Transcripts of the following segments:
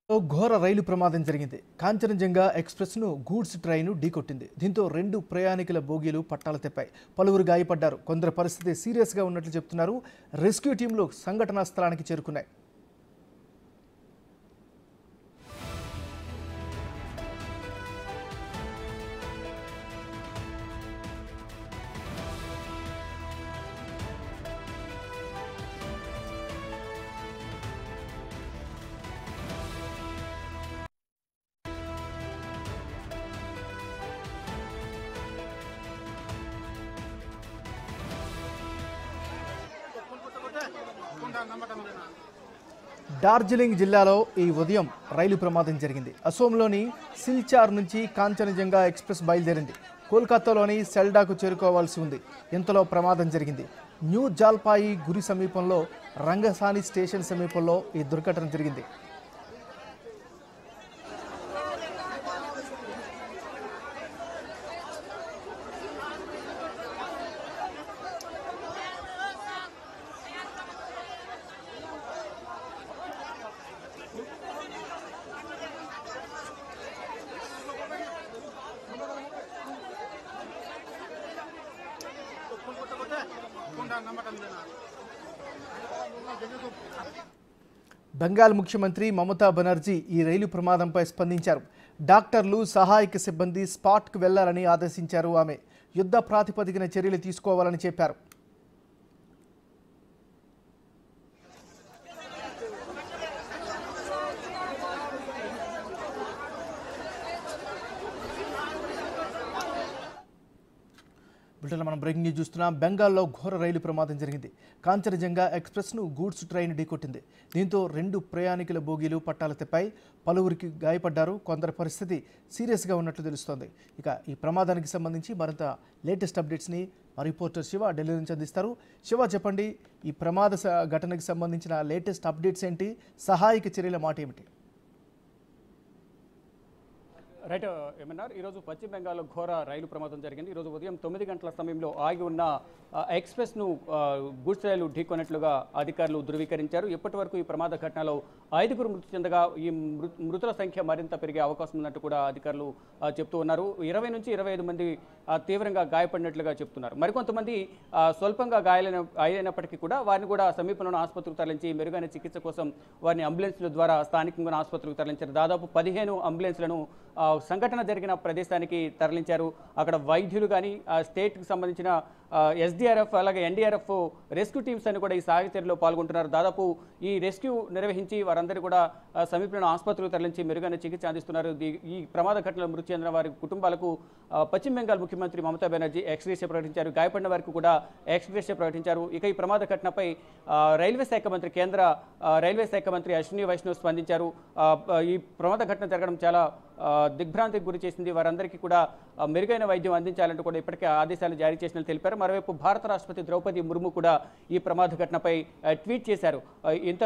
ఘోర రైలు ప్రమాదం జరిగింది. కాంచనజంగా ఎక్స్‌ప్రెస్‌ను గూడ్స్ ట్రైను ఢీకొట్టింది. దీంతో 2 ప్రయాణికుల బోగీలు పట్టాలు తెప్పాయి. పలువురు గాయపడ్డారు. కొందరి పరిస్థితి సీరియస్‌గా ఉన్నట్లు చెబుతున్నారు. రెస్క్యూ టీంలు సంఘటనా స్థలానికి చేరుకున్నాయి. డార్జిలింగ్ జిల్లాలో ఈ ఉదయం రైలు ప్రమాదం జరిగింది. అసోంలోని సిల్చార్ నుంచి కాంచనజంగా ఎక్స్‌ప్రెస్ బయలుదేరింది. కోల్కతాలోని సెల్డాకు చేరుకోవాల్సి ఉంది. ఇంతలో ప్రమాదం జరిగింది. న్యూ జాల్పాయి గురి సమీపంలో రంగసాని స్టేషన్ సమీపంలో ఈ దుర్ఘటన జరిగింది. బెంగాల్ ముఖ్యమంత్రి మమతా బెనర్జీ ఈ రైలు ప్రమాదంపై స్పందించారు. డాక్టర్లు, సహాయక సిబ్బంది స్పాట్కు వెళ్లాలని ఆదేశించారు. ఆమె యుద్ధ ప్రాతిపదికన చర్యలు తీసుకోవాలని చెప్పారు. బ్రిటన్లో మనం బ్రేకింగ్ న్యూస్ చూస్తున్నాం. బెంగాల్లో ఘోర రైలు ప్రమాదం జరిగింది. కాంచనజంగా ఎక్స్‌ప్రెస్‌ను గూడ్స్ ట్రైన్ ఢీకొట్టింది. దీంతో 2 ప్రయాణికుల బోగీలు పట్టాలు తెప్పాయి. పలువురికి గాయపడ్డారు. కొందరి పరిస్థితి సీరియస్గా ఉన్నట్లు తెలుస్తోంది. ఇక ఈ ప్రమాదానికి సంబంధించి మరింత లేటెస్ట్ అప్డేట్స్ని మా రిపోర్టర్ శివ ఢిల్లీ నుంచి అందిస్తారు. శివ, చెప్పండి, ఈ ప్రమాద ఘటనకు సంబంధించిన లేటెస్ట్ అప్డేట్స్ ఏంటి? సహాయక చర్యల మాట ఏమిటి? రైట్ ఏమన్నారు, ఈరోజు పశ్చిమ బెంగాల్లో ఘోర రైలు ప్రమాదం జరిగింది. ఈరోజు ఉదయం 9 గంటల సమయంలో ఆగి ఉన్న ఎక్స్‌ప్రెస్ను గూడ్స్ రైలు ఢీకొన్నట్లుగా అధికారులు ధృవీకరించారు. ఇప్పటి వరకు ఈ ప్రమాద ఘటనలో 5గురు మృతి చెందగా ఈ మృతుల సంఖ్య మరింత పెరిగే అవకాశం ఉన్నట్టు కూడా అధికారులు చెప్తూ ఉన్నారు. 20 నుంచి 25 మంది తీవ్రంగా గాయపడినట్లుగా చెప్తున్నారు. మరికొంతమంది స్వల్పంగా అయినప్పటికీ కూడా వారిని కూడా సమీపంలోని ఆసుపత్రికి తరలించి మెరుగైన చికిత్స కోసం వారిని అంబులెన్స్ల ద్వారా స్థానికంగా ఆసుపత్రికి తరలించారు. దాదాపు 15 అంబులెన్స్లను సంఘటన జరిగిన ప్రదేశానికి తరలించారు. అక్కడ వైద్యులు కానీ స్టేట్కి సంబంధించిన ఎస్డీఆర్ఎఫ్ అలాగే ఎన్డీఆర్ఎఫ్ రెస్క్యూ టీమ్స్ అని కూడా ఈ సహాయ చర్యలో పాల్గొంటున్నారు. దాదాపు ఈ రెస్క్యూ నిర్వహించి వారందరూ కూడా సమీపంలో ఆసుపత్రికి తరలించి మెరుగైన చికిత్స అందిస్తున్నారు. ఈ ప్రమాద ఘటనలో మృతి చెందిన వారి కుటుంబాలకు పశ్చిమ బెంగాల్ ముఖ్యమంత్రి మమతా బెనర్జీ ఎక్స్‌గ్రేషియా ప్రకటించారు. గాయపడిన వారికి కూడా ఎక్స్‌గ్రేషియా ప్రకటించారు. ఇక ఈ ప్రమాద ఘటనపై కేంద్ర రైల్వే శాఖ మంత్రి అశ్విని వైష్ణవ్ స్పందించారు. ఈ ప్రమాద ఘటన జరగడం చాలా దిగ్భ్రాంతికి గురి చేసింది. వారందరికీ కూడా మెరుగైన వైద్యం అందించాలంటూ కూడా ఇప్పటికే ఆదేశాలు జారీ చేసినట్లు తెలిపారు. మరోవైపు భారత రాష్ట్రపతి ద్రౌపది ముర్ము కూడా ఈ ప్రమాద ఘటనపై ట్వీట్ చేశారు. ఇంత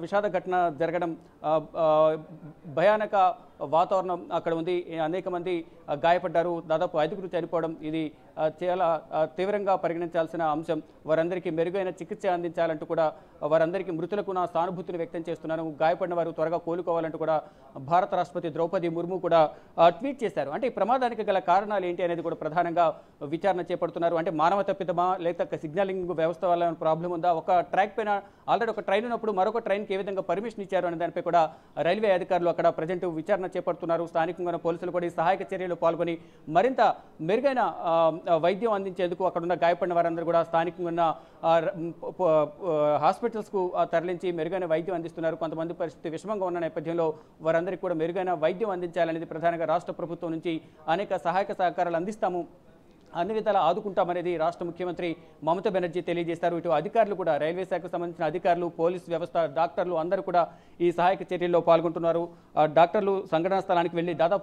విషాద ఘటన జరగడం, భయానక వాతావరణం అక్కడ ఉంది. అనేక మంది గాయపడ్డారు. దాదాపు 5గురు చనిపోవడం ఇది చాలా తీవ్రంగా పరిగణించాల్సిన అంశం. వారందరికీ మెరుగైన చికిత్స అందించాలంటూ కూడా వారందరికీ మృతులకు నా సానుభూతిని వ్యక్తం చేస్తున్నాను. గాయపడిన వారు త్వరగా కోలుకోవాలంటూ కూడా భారత రాష్ట్రపతి ద్రౌపది ముర్ము కూడా ట్వీట్ చేశారు. అంటే ఈ ప్రమాదానికి గల కారణాలు ఏంటి అనేది కూడా ప్రధానంగా విచారణ చేపడుతున్నారు. అంటే మానవ తప్పిదమా, లేక సిగ్నలింగ్ వ్యవస్థ వల్ల ప్రాబ్లం ఉందా, ఒక ట్రాక్ పైన ఆల్రెడీ ఒక ట్రైన్ ఉన్నప్పుడు మరొక ట్రైన్కి ఏ విధంగా పర్మిషన్ ఇచ్చారు అనే దానిపై కూడా రైల్వే అధికారులు అక్కడ ప్రజెంట్ విచారణ చేపడుతున్నారు. స్థానికంగా పోలీసులు కూడా ఈ సహాయక చర్యలు పాల్గొని మరింత మెరుగైన వైద్యం అందించేందుకు అక్కడ ఉన్న గాయపడిన వారందరూ కూడా స్థానికంగా ఉన్న హాస్పిటల్స్కు తరలించి మెరుగైన వైద్యం అందిస్తున్నారు. కొంతమంది పరిస్థితి విషమంగా ఉన్న నేపథ్యంలో వారందరికీ కూడా మెరుగైన వైద్యం అందించాలనేది ప్రధానంగా రాష్ట్ర ప్రభుత్వం నుంచి అనేక సహాయక సహకారాలు అందిస్తాము, అన్ని విధాలా ఆదుకుంటామనేది రాష్ట్ర ముఖ్యమంత్రి మమతా బెనర్జీ తెలియజేశారు. ఇటు అధికారులు కూడా, రైల్వే శాఖకు సంబంధించిన అధికారులు, పోలీసు వ్యవస్థ, డాక్టర్లు అందరూ కూడా ఈ సహాయక చర్యల్లో పాల్గొంటున్నారు. డాక్టర్లు సంఘటనా స్థలానికి వెళ్ళి దాదాపు